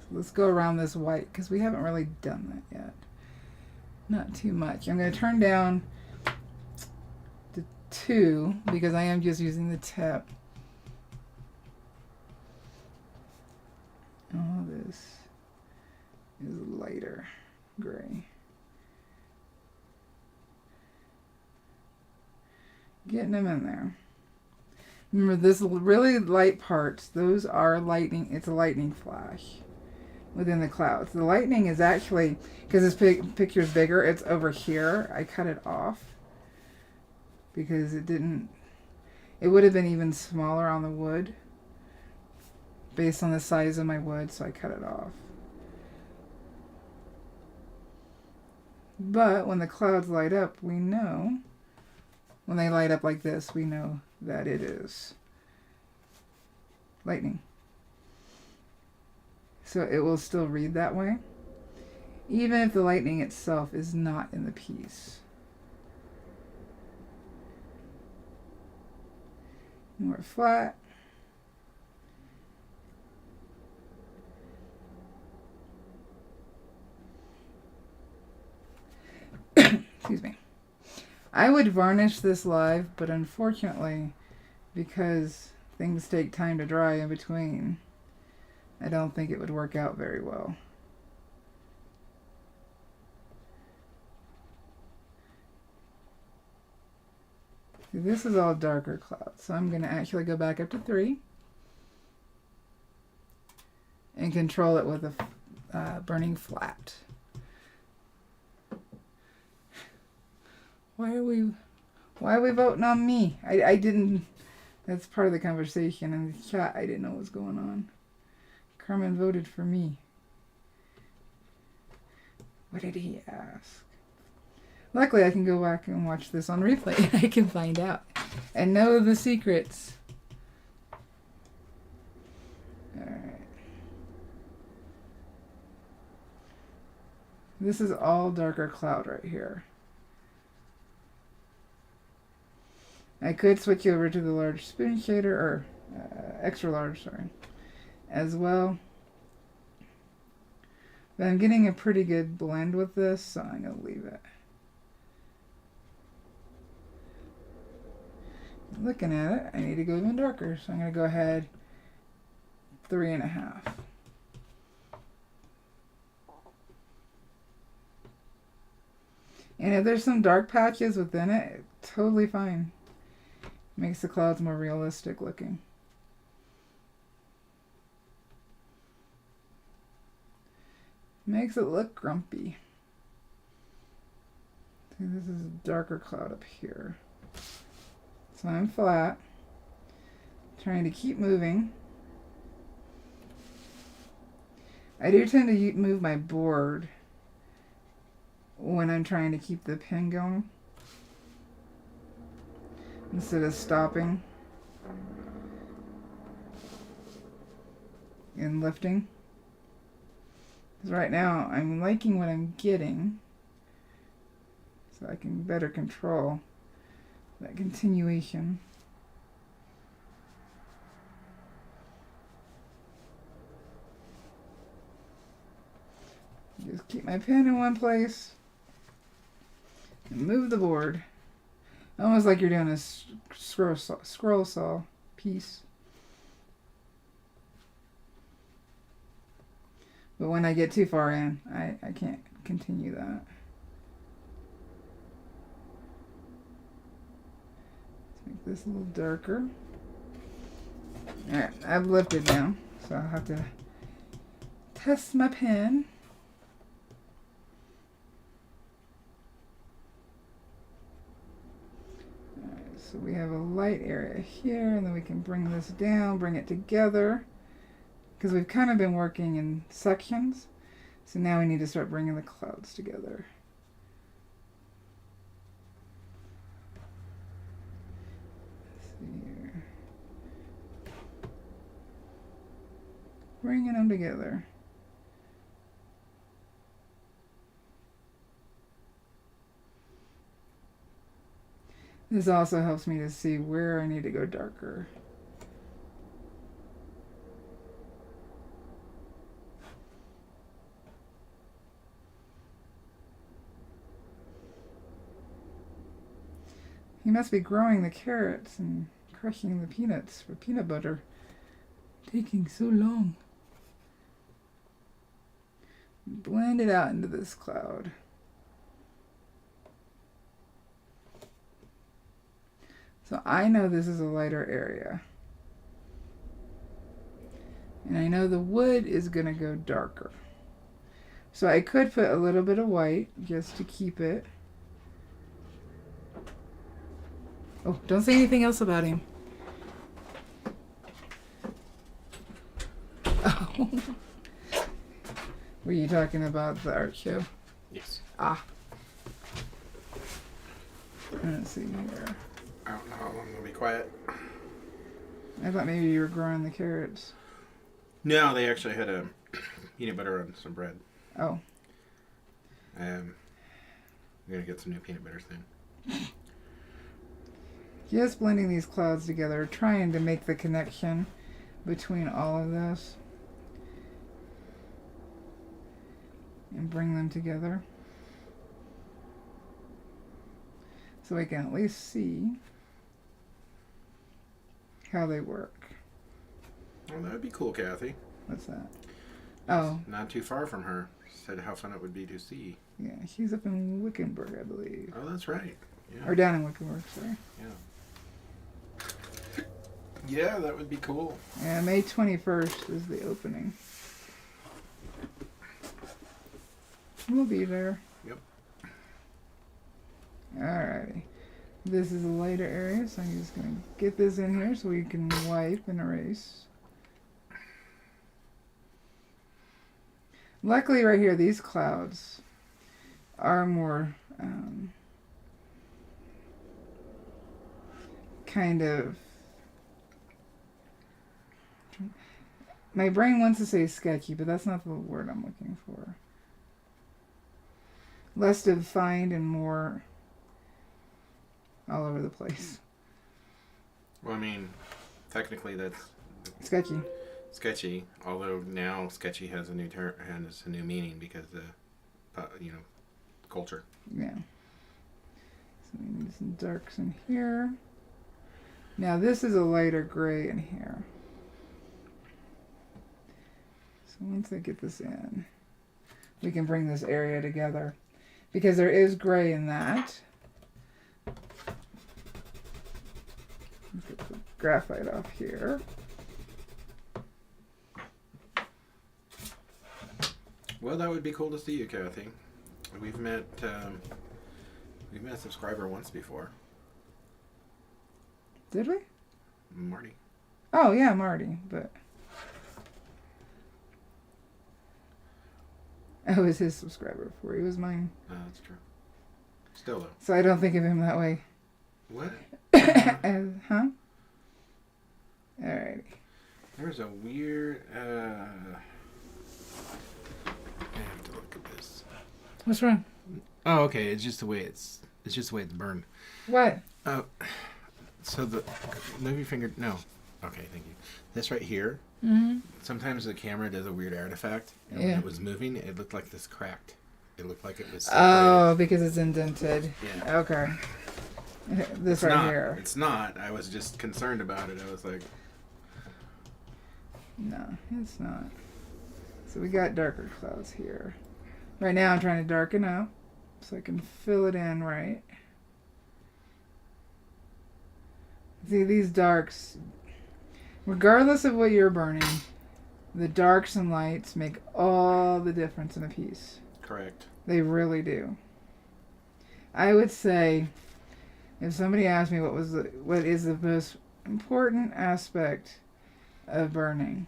So let's go around this white, because we haven't really done that yet. Not too much. I'm going to turn down to 2, because I am just using the tip. All this is lighter gray. Getting them in there. Remember, this really light parts, those are lightning. It's a lightning flash within the clouds. The lightning is actually, because this picture is bigger, it's over here. I cut it off because it would have been even smaller on the wood based on the size of my wood, so I cut it off. But when the clouds light up, we know, when they light up like this, we know that it is lightning. So it will still read that way, even if the lightning itself is not in the piece. More flat. Excuse me. I would varnish this live, but unfortunately, because things take time to dry in between, I don't think it would work out very well. See, this is all darker clouds, so I'm going to actually go back up to 3 and control it with a burning flat. Why are we voting on me? I didn't, that's part of the conversation in the chat. I didn't know what was going on. Carmen voted for me. What did he ask? Luckily, I can go back and watch this on replay and I can find out and know the secrets. Alright. This is all darker cloud right here. I could switch over to the large spoon shader, or extra large, sorry, as well. But I'm getting a pretty good blend with this, so I'm going to leave it. Looking at it, I need to go even darker, so I'm going to go ahead 3.5. And if there's some dark patches within it, totally fine. Makes the clouds more realistic looking. Makes it look grumpy. See, this is a darker cloud up here. So I'm flat. Trying to keep moving. I do tend to move my board when I'm trying to keep the pen going, instead of stopping and lifting. Because right now I'm liking what I'm getting, so I can better control that continuation. Just keep my pen in one place and move the board. Almost like you're doing a scroll saw piece. But when I get too far in, I can't continue that. Let's make this a little darker. Alright, I've lifted now, so I'll have to test my pen. Alright, so we have a light area here, and then we can bring this down, bring it together, because we've kind of been working in sections. So now we need to start bringing the clouds together. Let's see here. Bringing them together. This also helps me to see where I need to go darker. He must be growing the carrots and crushing the peanuts for peanut butter. Taking so long. Blend it out into this cloud. So I know this is a lighter area. And I know the wood is going to go darker. So I could put a little bit of white just to keep it. Oh, don't say anything else about him. Oh. Were you talking about the art show? Yes. Ah. Let's see here. I don't know how long they'll be quiet. I thought maybe you were growing the carrots. No, they actually had a peanut butter on some bread. Oh. I'm gonna get some new peanut butter soon. Just blending these clouds together, trying to make the connection between all of this. And bring them together. So I can at least see how they work. Well, that would be cool, Kathy. What's that? Oh. Not too far from her. Said how fun it would be to see. Yeah, she's up in Wickenburg, I believe. Oh, that's right. Yeah. Or down in Wickenburg, sorry. Yeah. Yeah, that would be cool. Yeah, May 21st is the opening. We'll be there. Yep. Alrighty. This is a lighter area, so I'm just going to get this in here so we can wipe and erase. Luckily right here, these clouds are more kind of... My brain wants to say sketchy, but that's not the word I'm looking for. Less defined and more all over the place. Well, I mean, technically that's Sketchy. sketchy. Although now sketchy has a new term and it's a new meaning because the culture. Yeah. So we need some darks in here. Now this is a lighter gray in here. So once I get this in, we can bring this area together. Because there is gray in that. Get the graphite off here. Well, that would be cool to see you, Kathy. We've met a subscriber once before. Did we? Marty. Oh yeah, Marty, but I was his subscriber before he was mine. That's true. Still though. So I don't think of him that way. What? Huh? Alrighty. There's a weird. I have to look at this. What's wrong? Oh, okay. It's just the way it's just the way it's burned. What? Oh, so move your finger. No. Okay, thank you. This right here. Mm-hmm. Sometimes the camera does a weird artifact, and Yeah. when it was moving, it looked like this cracked. It looked like it was separated. Oh, because it's indented. Yeah. Okay. This It's right not. here. It's not. I was just concerned about it. I was like, No, it's not. So we got darker clouds here. Right now I'm trying to darken up so I can fill it in right. See, these darks, Regardless of what you're burning, the darks and lights make all the difference in a piece. Correct. They really do. I would say, if somebody asked me what is the most important aspect of burning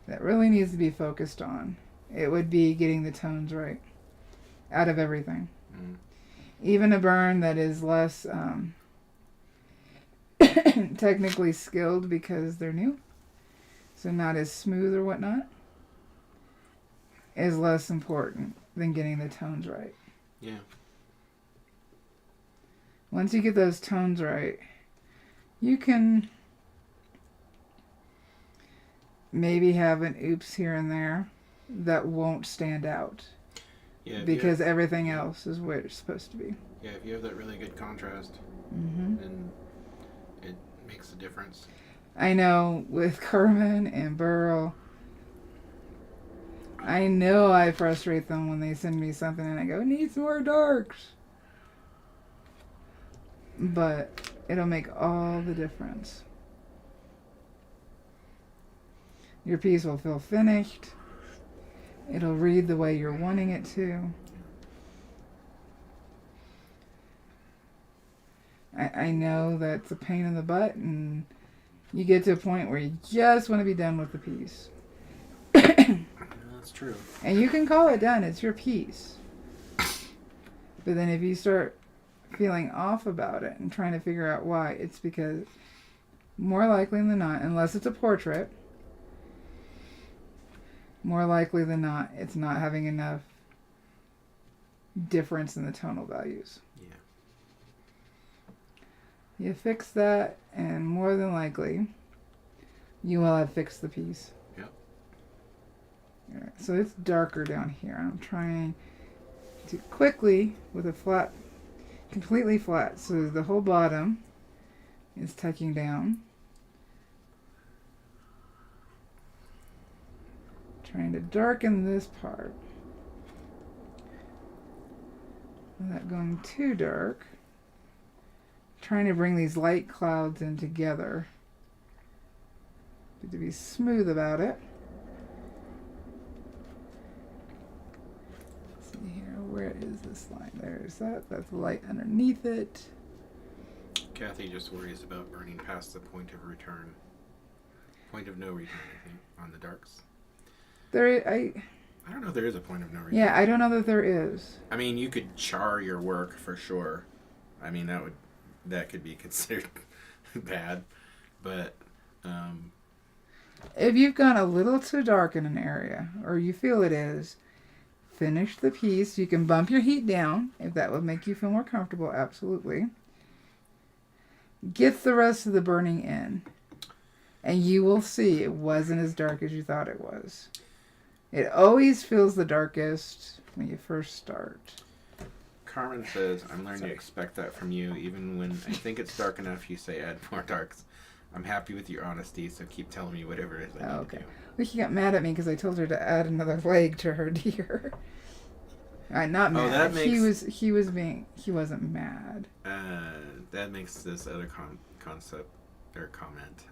that really needs to be focused on, it would be getting the tones right out of everything. Even a burn that is less technically skilled because they're new, so not as smooth or whatnot, is less important than getting the tones right. Yeah. Once you get those tones right, you can maybe have an oops here and there that won't stand out. Yeah, because everything else is where it's supposed to be. Yeah, if you have that really good contrast, then it makes a difference. I know with Carmen and Burl, I know I frustrate them when they send me something and I go, needs more darks. But it'll make all the difference. Your piece will feel finished. It'll read the way you're wanting it to. I know that's a pain in the butt, and you get to a point where you just want to be done with the piece. That's true. And you can call it done. It's your piece. But then if you start feeling off about it and trying to figure out why, it's because more likely than not, unless it's a portrait, more likely than not, it's not having enough difference in the tonal values. Yeah. You fix that, and more than likely, you will have fixed the piece. Yep. Alright, so it's darker down here. I'm trying to quickly, with a flat, completely flat, so the whole bottom is tucking down. Trying to darken this part without going too dark. Trying to bring these light clouds in together. To be smooth about it. Let's see here, where is this line? There's that. That's the light underneath it. Kathy just worries about burning past the point of return. Point of no return, I think, on the darks. I don't know if there is a point of no return. Yeah, I don't know that there is. I mean, you could char your work for sure. I mean, that could be considered bad, but if you've gone a little too dark in an area, or you feel it is, finish the piece. You can bump your heat down if that would make you feel more comfortable. Absolutely. Get the rest of the burning in, and you will see it wasn't as dark as you thought it was. It always feels the darkest when you first start. Carmen says, I'm learning to expect that from you. Even when I think it's dark enough, you say add more darks. I'm happy with your honesty, so keep telling me whatever it is I need to do. Well, she got mad at me because I told her to add another leg to her deer. Not mad. That makes... He wasn't mad. That makes this other concept or comment.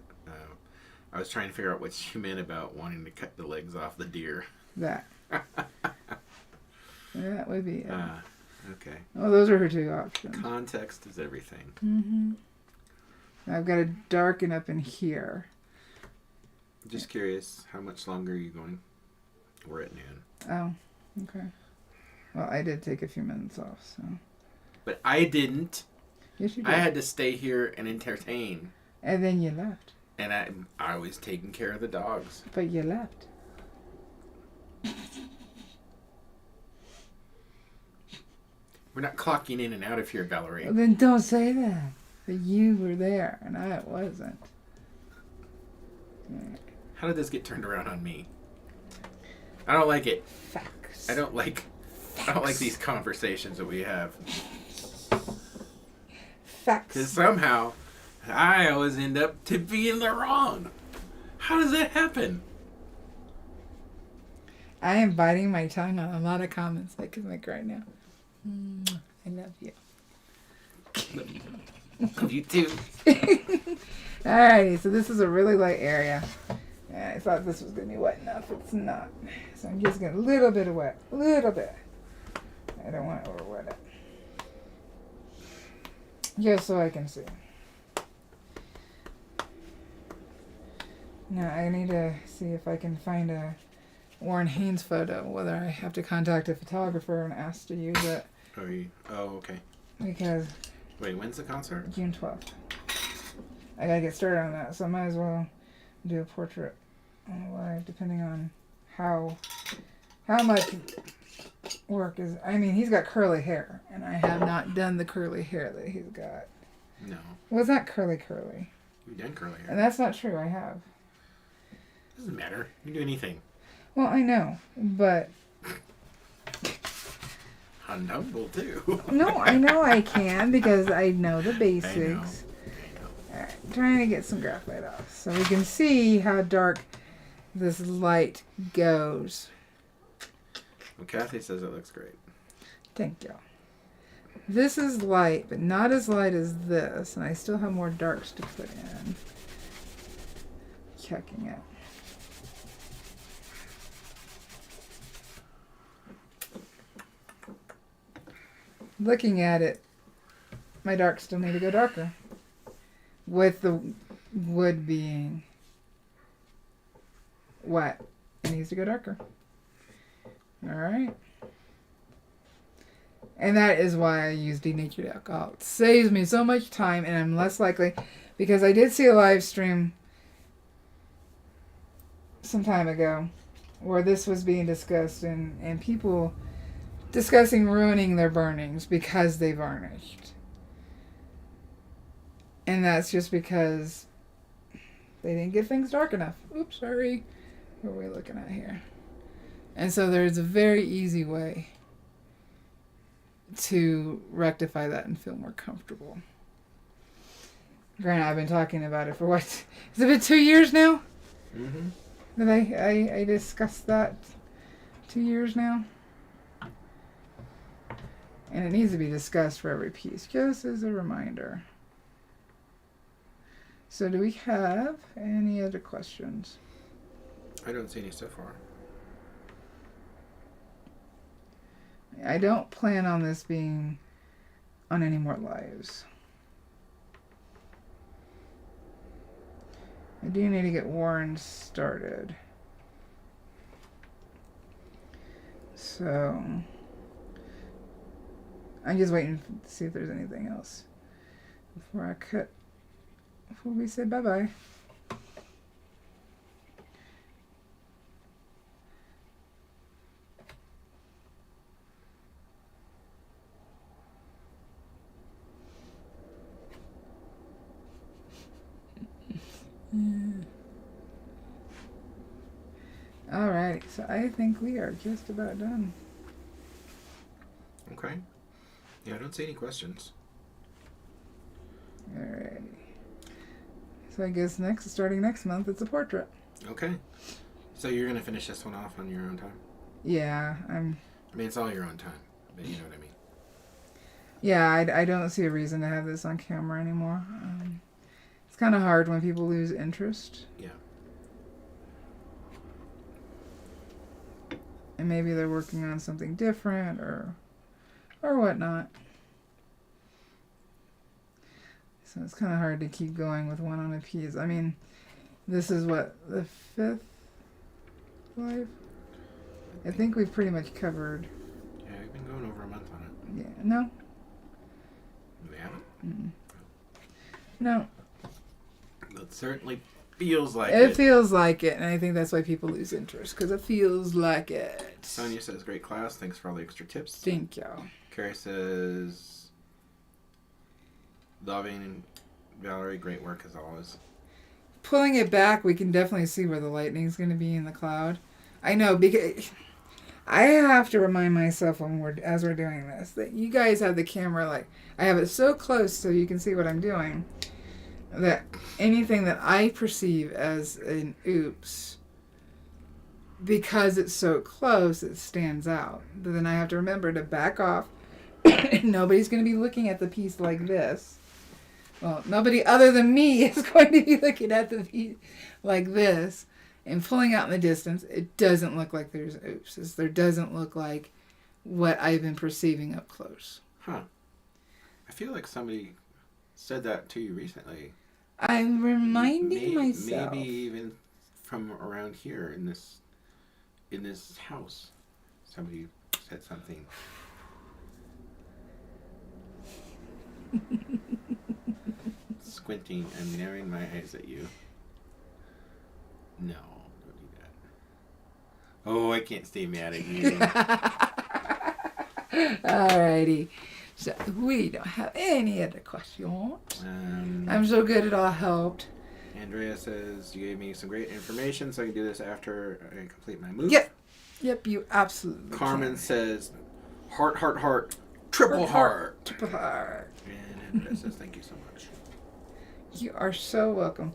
I was trying to figure out what you meant about wanting to cut the legs off the deer. That. That would be it. Okay. Well, those are her two options. Context is everything. Mm-hmm. I've got to darken up in here. Just curious, how much longer are you going? We're at noon. Oh, okay. Well, I did take a few minutes off, so. But I didn't. Yes, you did. I had to stay here and entertain. And then you left. And I was taking care of the dogs. But you left. We're not clocking in and out of here, Valarie. Well, then don't say that. But you were there, and I wasn't. How did this get turned around on me? I don't like it. Facts. I don't like these conversations that we have. Facts. Because somehow I always end up to be in the wrong. How does that happen? I am biting my tongue on a lot of comments I can make right now. I love you. Love you too. Alrighty, so this is a really light area. And I thought this was going to be wet enough. It's not. So I'm just getting a little bit of wet. A little bit. I don't want to over wet it. Just so I can see. Now I need to see if I can find a Warren Haynes photo, whether I have to contact a photographer and ask to use it. Oh, okay. Because... Wait, when's the concert? June 12th. I gotta get started on that, so I might as well do a portrait on live, depending on how much work is... I mean, he's got curly hair, and I have not done the curly hair that he's got. No. Well, it's not curly. You've done curly hair. And that's not true, I have. Doesn't matter. You can do anything. Well, I know, but... Unknowable, too. No, I know I can, because I know the basics. I know. Alright, I'm trying to get some graphite off, so we can see how dark this light goes. Well, Kathy says it looks great. Thank you. This is light, but not as light as this, and I still have more darks to put in. Checking it. Looking at it, my darks still need to go darker. With the wood being wet, it needs to go darker. Alright. And that is why I use denatured alcohol. It saves me so much time, and I'm less likely, because I did see a live stream some time ago where this was being discussed, and people discussing ruining their burnings because they varnished. And that's just because they didn't get things dark enough. Oops, sorry. What are we looking at here? And so there's a very easy way to rectify that and feel more comfortable. Granted, I've been talking about it for what? Has it been 2 years now? Mm-hmm. That I discussed that 2 years now? And it needs to be discussed for every piece, just as a reminder. So do we have any other questions? I don't see any so far. I don't plan on this being on any more lives. I do need to get Warren started. So I'm just waiting to see if there's anything else before I cut, before we say bye-bye. Alright, so I think we are just about done. Okay. Yeah, I don't see any questions. Alright. So I guess starting next month, it's a portrait. Okay. So you're going to finish this one off on your own time? Yeah, I mean, it's all your own time, but you know what I mean. Yeah, I don't see a reason to have this on camera anymore. It's kind of hard when people lose interest. Yeah. And maybe they're working on something different or whatnot. So it's kind of hard to keep going with one on a piece. I mean, this is what, the 5th live? I think we've pretty much covered. Yeah, we've been going over a month on it. Yeah, no? We haven't? Mm-mm. No. It certainly feels like it feels like it, and I think that's why people lose interest, because it feels like it. Sonia says, great class. Thanks for all the extra tips. Thank you. Carrie says, Davin and Valarie, great work as always. Pulling it back, we can definitely see where the lightning's going to be in the cloud. I know, because I have to remind myself as we're doing this, that you guys have the camera, like, I have it so close so you can see what I'm doing, that anything that I perceive as an oops, because it's so close, it stands out. But then I have to remember to back off. Nobody's going to be looking at the piece like this. Well, nobody other than me is going to be looking at the piece like this and pulling out in the distance. It doesn't look like there's oopses. There doesn't look like what I've been perceiving up close. Huh. I feel like somebody said that to you recently. I'm reminding myself. Maybe even from around here in this house. Somebody said something. Squinting and narrowing my eyes at you. No, don't do that. Oh, I can't stay mad at you. Alrighty. So we don't have any other questions. I'm so good it all helped. Andrea says, you gave me some great information, so I can do this after I complete my move. Yep, you absolutely Carmen can. says, heart, triple heart. Triple heart. And Andrea says, thank you so much. You are so welcome.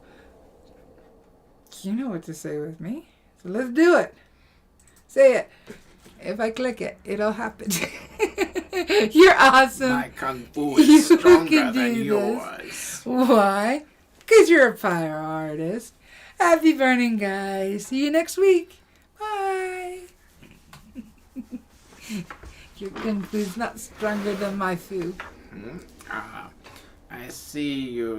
You know what to say with me. So let's do it. Say it. If I click it, it'll happen. You're awesome. My kung fu is stronger than yours. Why? Because you're a pyro artist. Happy burning, guys. See you next week. Bye. Your kung fu's not stronger than my fu. I see you